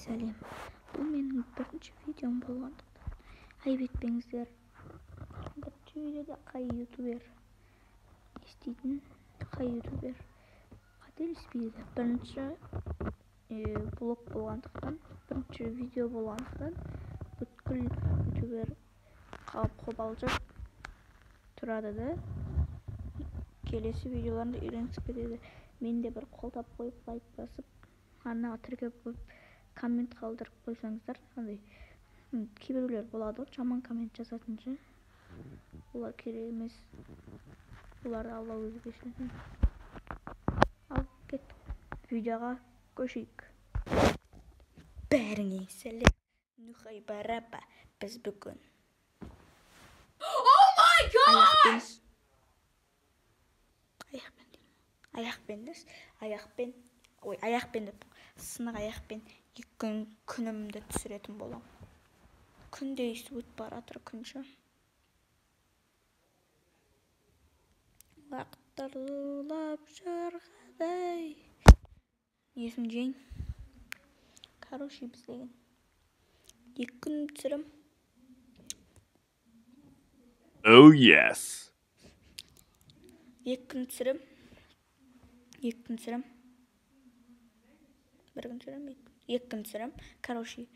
сәлем. Бұл менің бірінші видеом болғандықтан айып етпеңіздер. Бірінші видеода қай ютубер еститін, қай ютубер қателеспейді. Бірінші блог болғандықтан, бірінші видео болғандықтан бүткіл ютубер қобалжып тұрады да келесі видеоларында үйренісіп кетеді. Мен де бір қолдап қойып, лайк басып, арнаға тіркеп қойып, коммент қалдырып қойсаңыздар, андай кейбіреулер болады ғой, жаман коммент жазатын ше. Олар керек емес. Оларды Алла өзі кешірсін. Ал кеттік. Видеоға көшейік. Бәріңе сәлем. Нухай барапа. Біз бүгін аяқпен деп сынық аяқпен күнімді түсіретін болам. Күнде өтіп баратыр күнші. Уақыттар зулап жырғадай. Несін жең? Короче, біз деген 2 күн түсірім. Oh yes. 2 күн түсірім. 2 күн түсірім. 1 күн түсірім. 2 күн түсірім. Короче,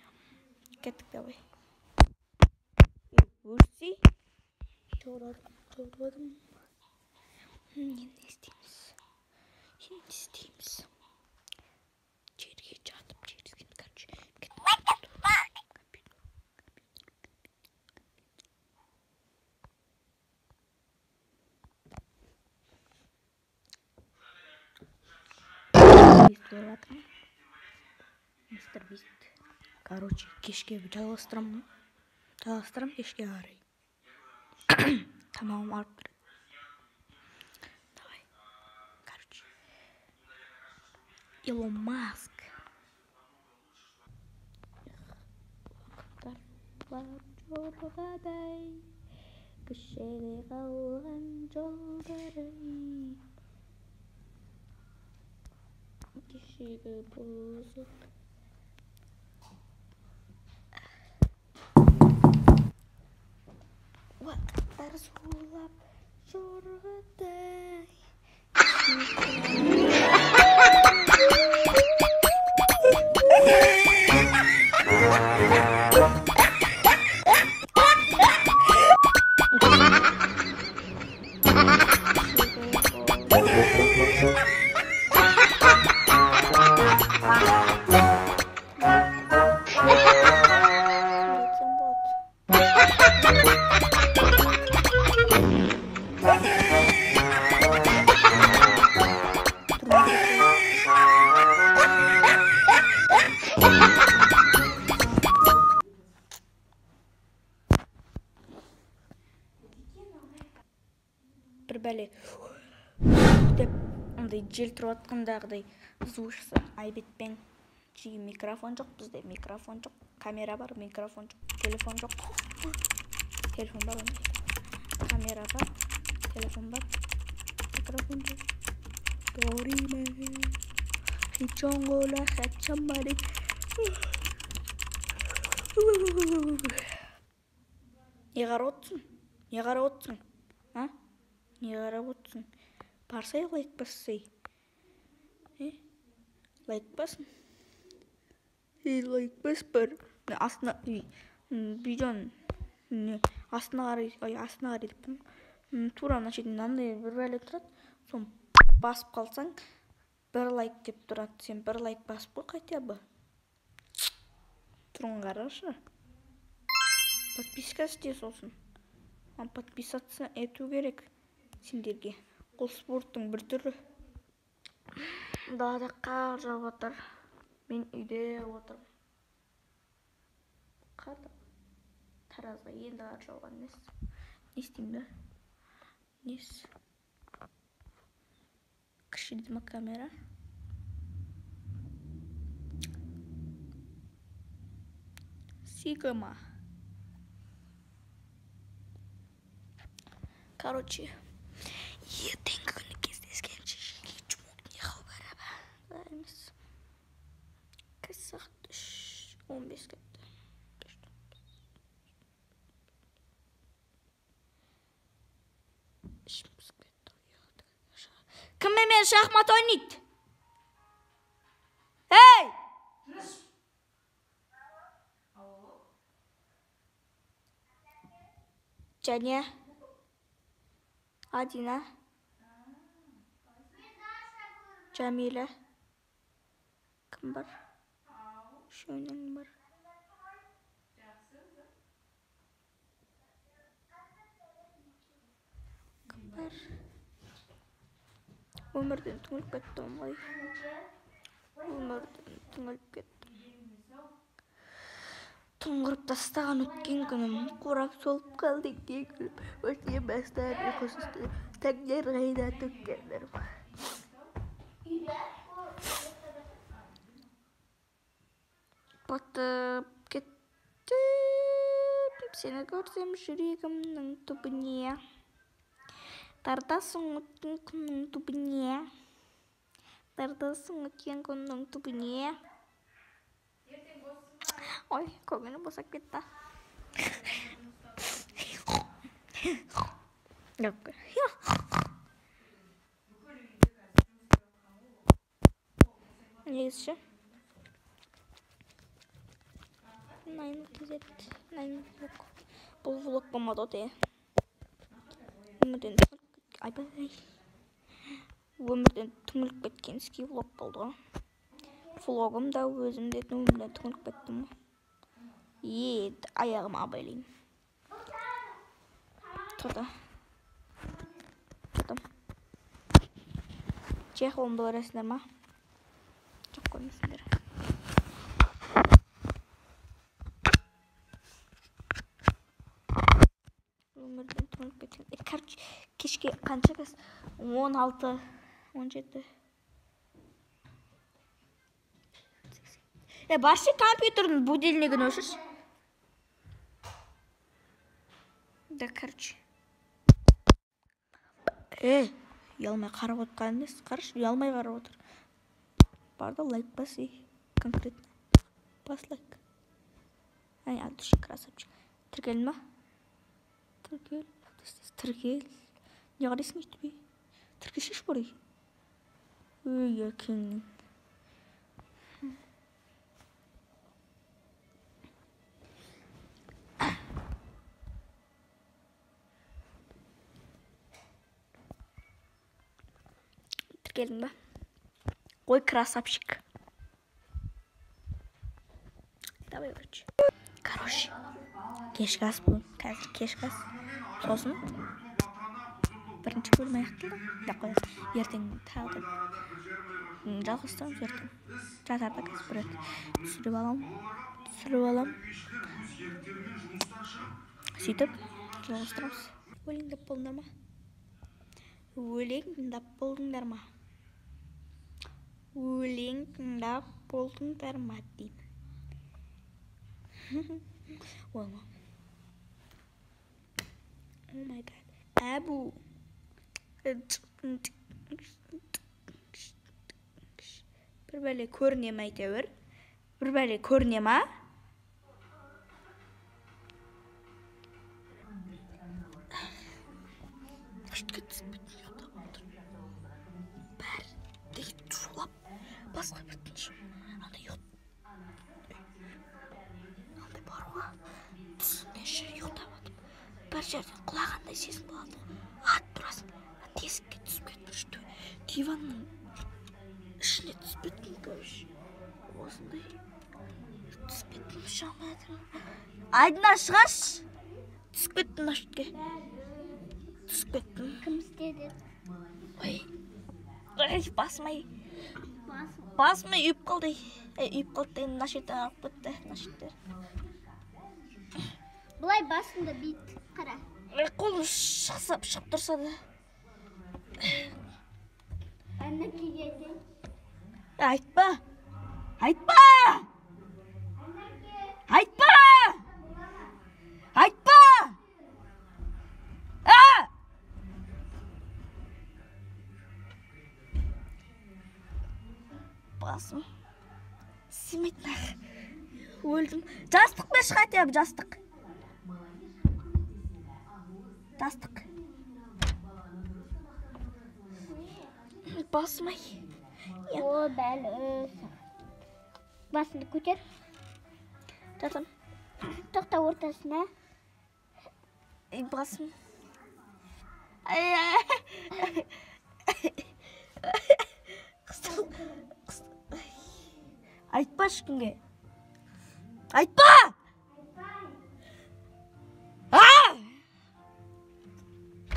кеттік давай. Өрсей. Торадым. Енді істейміз. Жерге жатып, жерізген, короче. Мистер Бист. Короче, кешке жалғастырам кешке қарай. Тамағым арып тұр. Давай. Короче. Илон Маск. Вақыттар жорғадай, кішіде қалған жолдары. Кешегі бұзып. Уақыттар зулап жорғадай. Бір бәле деп андай жел тұрып атқандағыдай звук шықса, айып етпең. Жиі микрофон жоқ бізде, микрофон жоқ, камера бар, микрофон жоқ, телефон жоқ. Телефон бар ондай. Камера бар, телефон бар, микрофон жоқ. Дориме, хичонгола, хачамари. Не қарап отырсың? А? Не қарап отырсың? Барсай лайк бассай. Лайк басын. Лайк бас бар. Астына видеоның астына қарай деп. Тура мына шетінен андай бір бәле тұрады. Соны басып қалсаң, 1 лайк деп тұрады. Сен 1 лайк басып қой хотя бы. Тұрын қарашы. Подписка істе сосын. Подписаться ету керек сендерге. Бұл спорттың бір түрі. Далада қар жауып жатыр. Мен үйде отырмын. Қарды таразға енді қар жауған емес. Не істеймін да? Нес? Кішіді ма камера? Сигма. Короче, ертеңгі күні кездескенше жеге жұмок не хабары бар емес. Кәз сағат 3. 15 ketdi. Kim men şahmat oynaydı? Hey! Caniye. Adina. Cemile. Kim var? Şöyle var. Kim var? Ömürden tüngülüp kettim ay. Ömürden tüngülüp kettim. Тұңғырып тастаған өткен күнім, қурап солып қалды кегіліп, өте бастар ұйқысызды, тәңдер қайда төккендер бар. Батып кеттім, сені көрсем жүрегімнің түбіне, тартасың өткен күннің түбіне, тартасың өткен күннің түбіне. Ой, көңілім босап кетті. Несі? Найын кезет. Найын влог. Бұл влог болмады оте. Өмірден түңіліп кеткен ски влог болды. Влогым да өзімде өмірден түңіліп кеттім. Аяғыма байлайын. Тұрды. Жай қолымды көресіңдер ма? Жоқ көрмесіңдер. Өмірден түңіліп кеткен. Кешке қанша кез? 16, 17. Баршы компьютердің будильнигін өшіш. Да, короче. Ұялмай қарап отқан емес. Қараш, ұялмай қарап отыр. Барды лайк баси. Конкретно. Бас лайк. От души красавчик. Тіркел ма? Тіркел. Не қарайсың етпей? Тіркешеш бұрай. Екенің. Gelin be. Ой, красавчик. Давай, короче. Короче. Кешкі ас бұл. Қазір кешкі ас. Сосын. Бірінші бөлім аяқталды. Да қояды. Ертең тағы да. Жалғызсам ертең. Жатарда қазір бір рет. Түсіріп алам. Сөйтіп. Жалғызтырамыз. Өлеңдеп болдыңдар ма? Өлең тыңдап болдыңдар ма деймін. Oh my god. Әбу. Бір бәле көрінем әйтеуір. Бір бәле көрінем а? Басқа беттің шым. Андай йот. Андай бар ғой. Түсіне жер йотабадым. Бір жерден құлағандай сезім болады. Ат тұрасың. Тесікке түсіп кетті. Диванның ішіне түсіп кеттім. Осындай. Түсіп кеттім. Шамадым. Айдына шығаш. Түсіп кеттім ашытке. Түсіп кеттім. Кім істеді? Ой. Басмай. Басмай үйіп қалды. Үйіп қалды. Нашеттен алып кетті. Нашеттер. Бұлай басында бейт. Қара. Қолым шығып тұрса да. Анна кегенде. Айтпа. Айтпа. Айтпа. Айтпа. Басым. Симет нах. Өлдім. Жастық берші хотя бы, жастық. Жастық. Басмай. О, бәлі. Басынды көтер. Жатам. Тоқта ортасына. Басым. Айтпа ешкімге. Айтпа!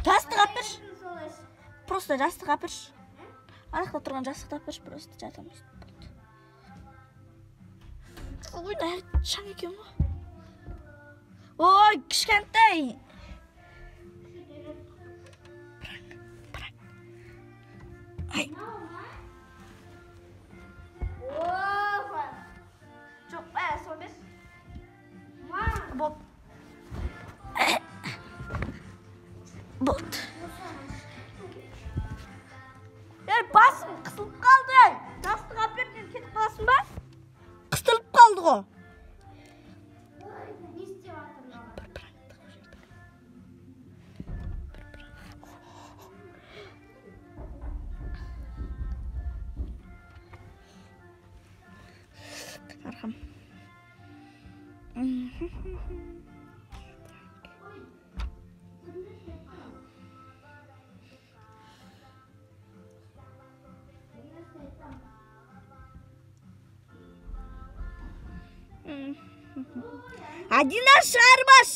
Жастық апырш. Просто жастық апырш. Анақта тұрған жастық апырш. Просто жатамыз. Ой, шаң екен ғой. Ой, кішкентай. Ай. Жоқ, сол бес. Болды. Болды. Басым қысылып қалды. Жастық аперден кетіп қаласың ба? Қыстылып қалды ғой. Арқам. Адина шығарбаш.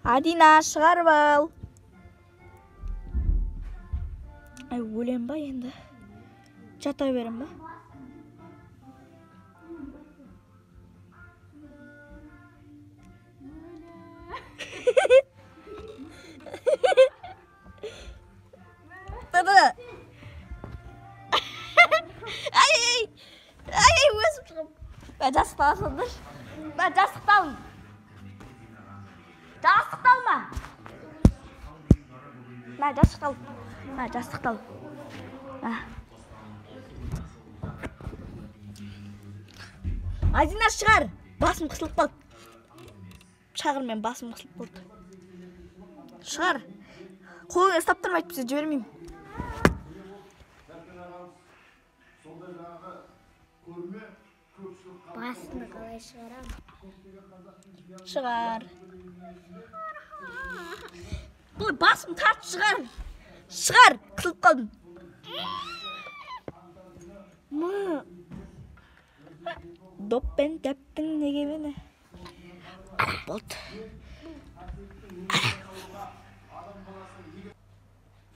Адина шығарып ал. Ай, өлем ба енді? Жата берем ба? Ай, өзім шығып. Мен жастықталсыңдар. Мен жастықталым. Жастықталма. Мен жастықталым. Мен жастықталым. Адина шығар. Басым қысылып қалды. Шағыр мен басым қысылып қалды. Шығар. Қолыңа ұстап тұрмайды бізде жібермеймін. Басыны қалай шығарам? Шығар. Бұл басым тарт шығар. Шығар. Қысылып қалдым. Доппен тәптің неге мені? Болды.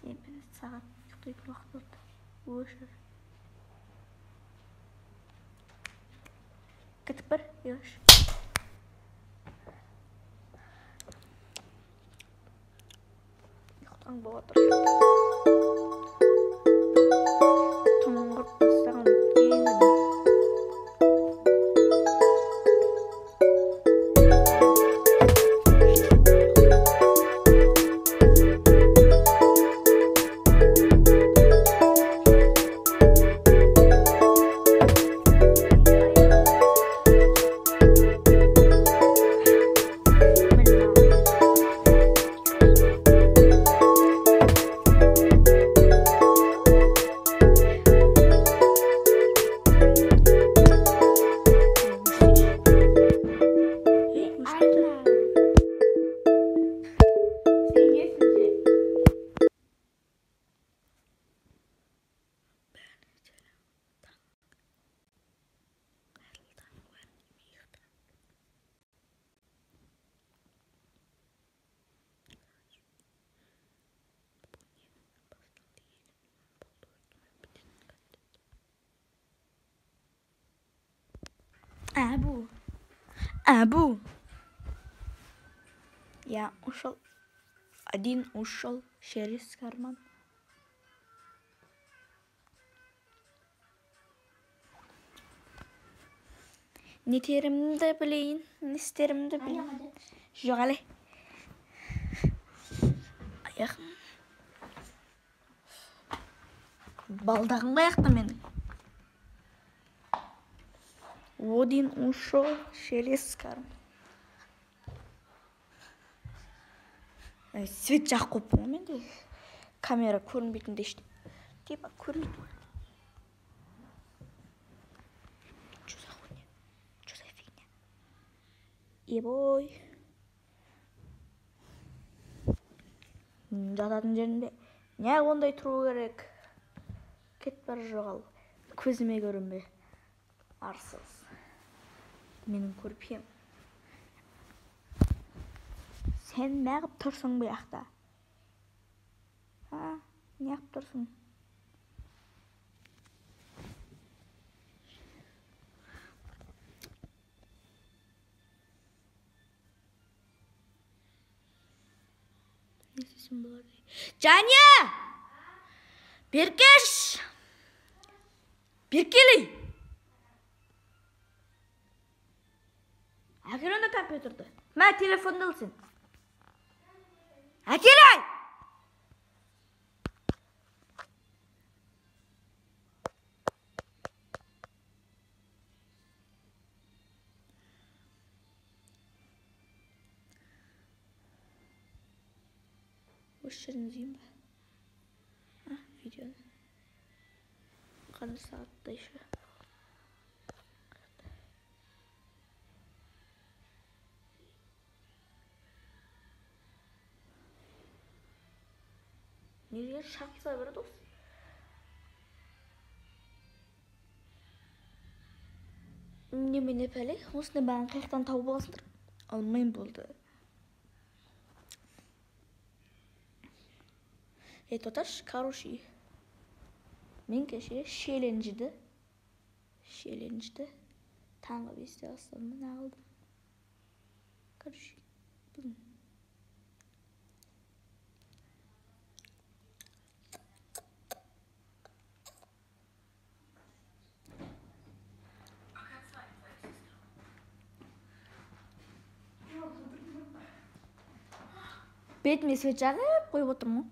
Мен сағат ұйықтайтын уақыт болды. Өшір. Кетіп бір, еш. Ұйықтан болып отыр. Тұмын құрып бастаған өткен едім. Абу. Я ушел. Один ушел через карман. Не теримді білейін, не істерімді білейін. Жоқ әлі. Аяқым. Балдағым қаяқта менің? Один ушел через карм. Свет жақып қойыппын ғой менде. Камера көрінбейтін де іште. Типа көрінбейді. Что за хуйня? Что за фигня? Ебой. Жататын жерінде не ондай тұру керек? Кет бар жоғал. Көзіме көрінбе. Арсыз. Менің көрпем. Сен неғып тұрсың бұл жақта? Неғып тұрсың? Не істесем болады? Жаня! Беркеш! Беркелей! Әкел онда компьютерді. Мә, телефонды алсын. Әкелей! Осы жерін зейін ба? Видеоны. Қанды сағатта еще. Неге шақса береді осы? Немене пәле? Осыны бәрін қаяқтан тауып аласыңдар? Алмайым болды. Оташ, короче, мен кеше шеленжіді таңғы 5-те астамын алдым. Короче, бүгін. Бетіме свет жағып қойып отырмын.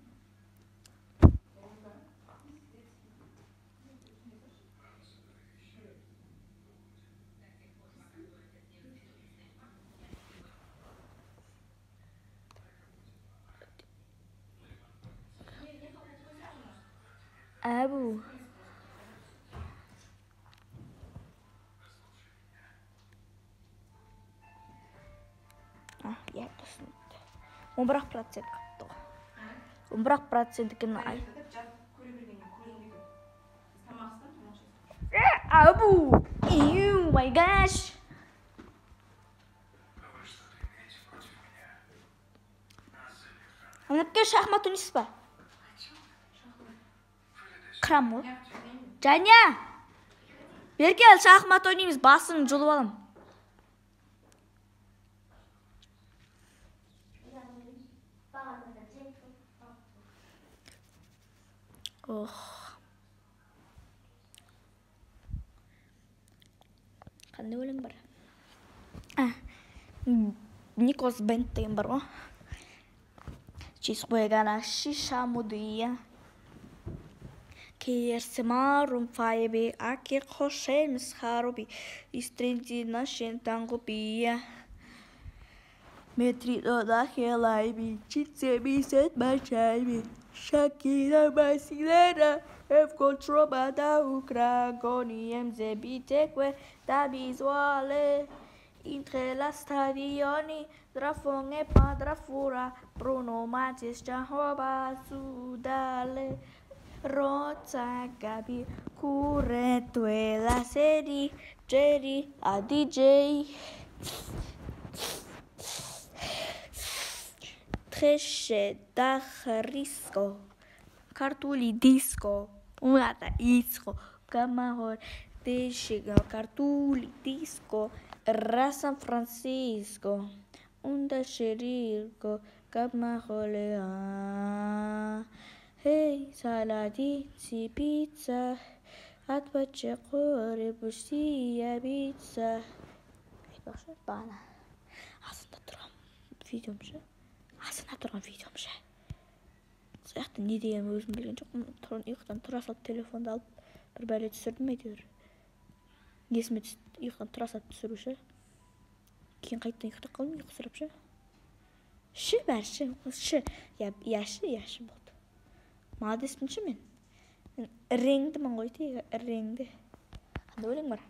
Әбу. Я тосын. 11% қапты ғой. 11% екен ай. Әбу. Oh my gosh. Анапке шахмат ойнайсыз ба? Қырам ғой. Жаня! Беркел, шахмат ойнаймыз, басын жұлып алам. Қандай өлең бар? Никос Бент деген бар ғой. Чиз juegan a shisha mudия. Керсемарум файби, акир хошемс харуби, истринти нашен тангупия. Метридо да хелайби, читсе бисет бачайби, Shakira brasileira, evcontroba da Ucragoni, MZBTQ, da visuale, entre la stadioni, Drafon e Padrafura, Bruno Matis, Jehovah, Sudale, Rozza, Gabi, Cureto e la serie, Jerry, a DJ. Tresce da risco, cartuli disco, una da isco, camarón, desce cartuli disco, San Francisco, un da xerico, camarón, hey, saladici, pizza, atbace core, bustia, pizza. Başka bana. Aslında duram videom şey. Aslında duran videom şey. Сояқта не деген өзім білген жоқпын. Ұйықтан тұра салып телефонды алып бір бәле түсірдім әйтеуір. Есіме түсті, ұйықтан тұра салып түсіруші. Кейін қайттан ұйықтап қалдым, ұйқысырап ше. Бәрі ше. Яшы болды. Молодеспін ше мен. Реңдімін ғой тегі, реңді. Қандай өлең бар?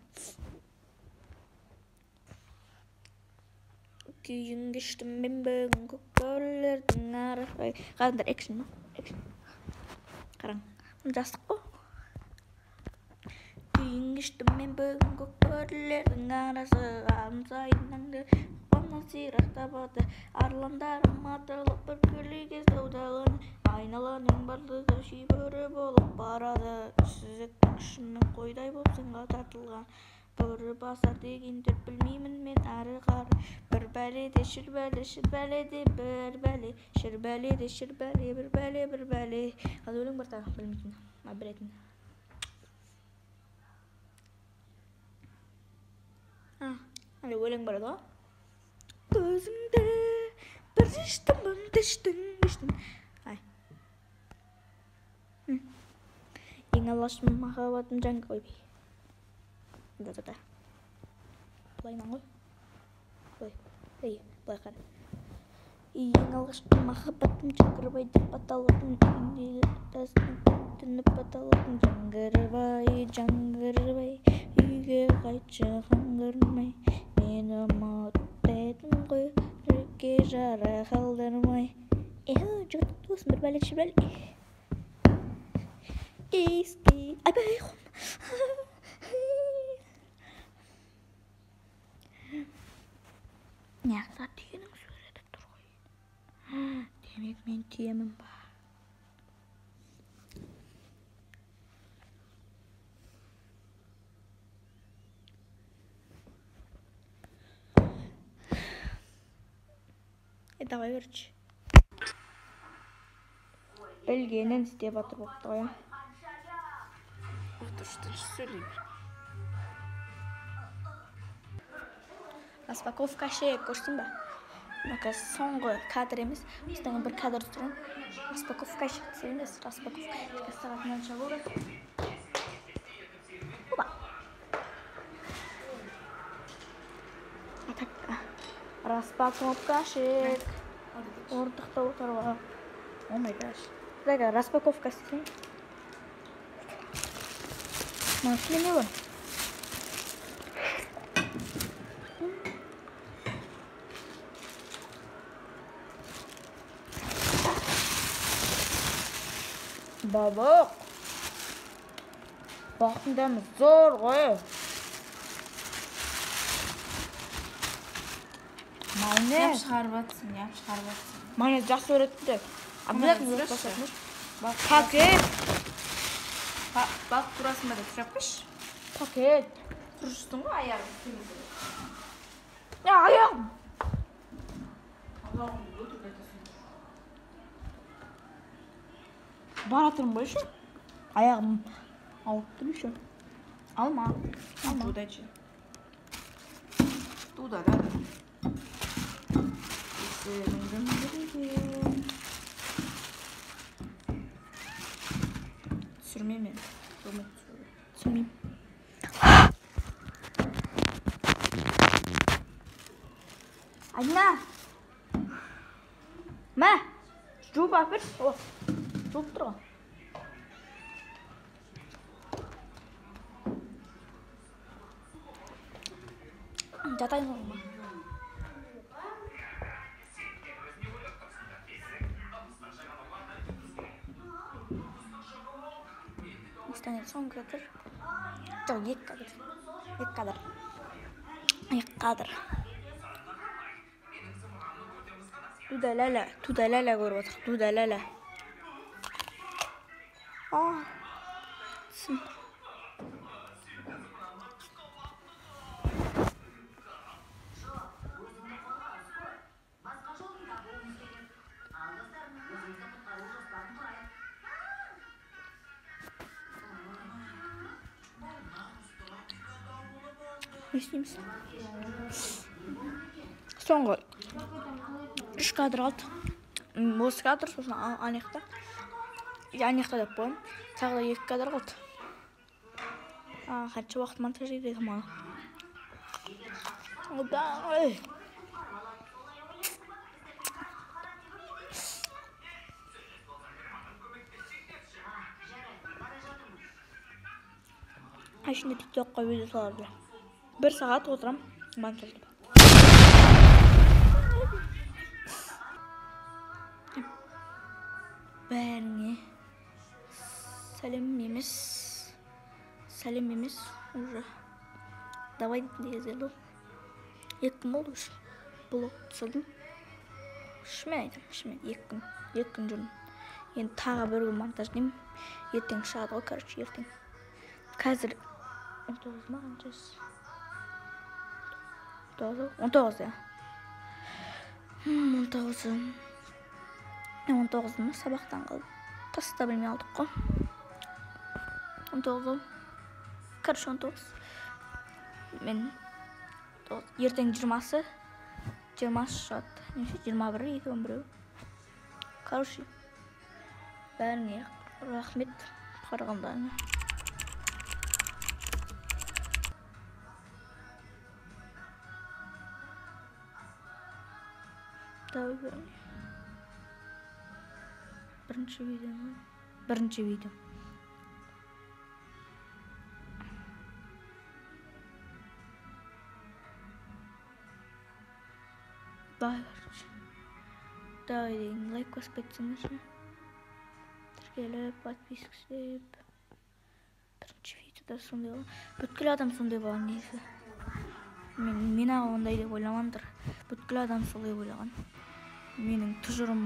Күйін кештім мен бүгін көкбөрілердің арасында. Қараңдар, экшн ма? Қараң, жастық қой. Күйін кештім мен бүгін көкбөрілердің арасында. Сайынаңды қуана сирақтабады. Арландарым атылып бір күліге саудаланы. Айналаның барлығы шибөрі болып барады. Сүзектің күшімен қойдай боп сынға тартылған. Бөрі басар дегенді білмеймін мен әрі қары. Bir bəlede şirbəli, şirbəlede bir bəli. Şirbəlede şirbəli, bir bəli. Hadi өлең бар тағы, білмейтін. Білетін. Hadi өлең бар да. Көзіңді бір тіштің. Ең алғашқы махаббатым жаңға қойбей. Да. Бұлайнан ғой. Бұлай қара. Ең алғашқы махаббатым жаңғырбай деп аталатын. Түніп аталатын жаңғырбай. Үйге қайтшы қаңғырмай. Мені ұмыт етім ғой. Жүрекке жара қалдырмай. Жұрт досым бір бәле шібәле. Eski Ayberk. Ne kadar diyenin söyledip duruyor. Demek men diyemem ba. Давай верчи. Білгенін істеп атыр боқты ғой. Отырыштыншы сөйлей бер. Распаковка ше көрсін ба? Бақа соңғы кадр емес. Осыдан бір кадр тұрын. Распаковка ше емес. Распаковка. Тіке сағатынан шабылды. Опа. Распаковка ше. Ордықта отыруға. О май гаш. Дәгі распаковка істейін. Маңшылы не бар? Бабық. Бақындамыз зор ғой. Майонез. Яп шығарып атсың. Майонез жақсы өретті. Обязательно жаспасатмыш. Пакет. Балық турасында да тұраппыш. Пакет. Құрыштың ғой аяғын. Аяғым. Баратырым ғой ше. Аяғым алып тұр ше. Алма. Удачи. Туда, да? Түсірмейм мен. Түсірмейм. Айна. Мә. Жуып апыр. Жуып тұрған. Жатайын олма. Станет соң кадр. Жоқ, ек кадр. Туда ләлә көріп отық. Туда ләлә. Сым. Не істейміз? Соңғы 3 кадр алды. Осы кадр, сосын анекта. Яныкта деп коем. Тагы да 2 кадр калды. Канча убакыт монтаж edeceğim ama. Ой. Şimdi TikTok'a video salacağım. 1 saat oturam montajda. Bärine Salimimiz уже. Давай yazalım. Yakın oldu şu. Blog tutalım. Şimdi 2 gün жүрүм. Енді тағы бір күн монтаждаймын. Ертең шығады ғой, короче, ертең. Қазір 19 ма қаншасы? 19 ya. 19 ма сабақтан қалды. Таста білмей алдық қой. 19. Короче, 19. Мен ертең 20-сы шығады. 21, 2-11. Короче, бәріңе рахмет қарағандарыңа. Давай бәріңе. Бірінші видео. Давай, короче. Давай дейін, лайк басып кетсеңіздер. Тіркеліп, подписка істеп. Бірінші видеода сондай болған. Бүткіл адам сондай болған негізі. Мен аға ондай деп ойламаңдар. Бүткіл адам солай ойлаған. Менің тұжырым.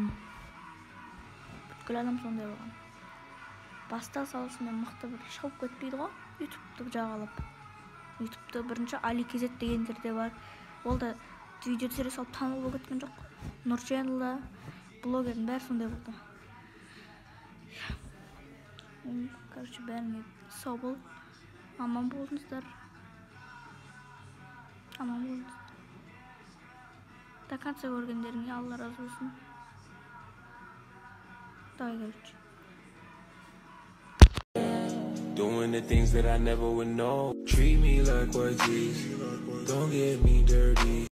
Бүткіл адам сондай болған. Баста салысымен мықты бір шығып кетпейді ғой. Ютубты жағалап. Ютубты бірінші Али Кезет дегендер де бар. Ол да видео түсіре салып таныл болып кеткен жоқ. Нұрченлі, блогердің бәрі сондай болды. Короче, бәріңе сау бол. Аман болыңыздар. До конца көргендеріңе Алла разы болсын. Давай, короче. Doing the things that I never would know. Treat me like what G's. Don't get me dirty.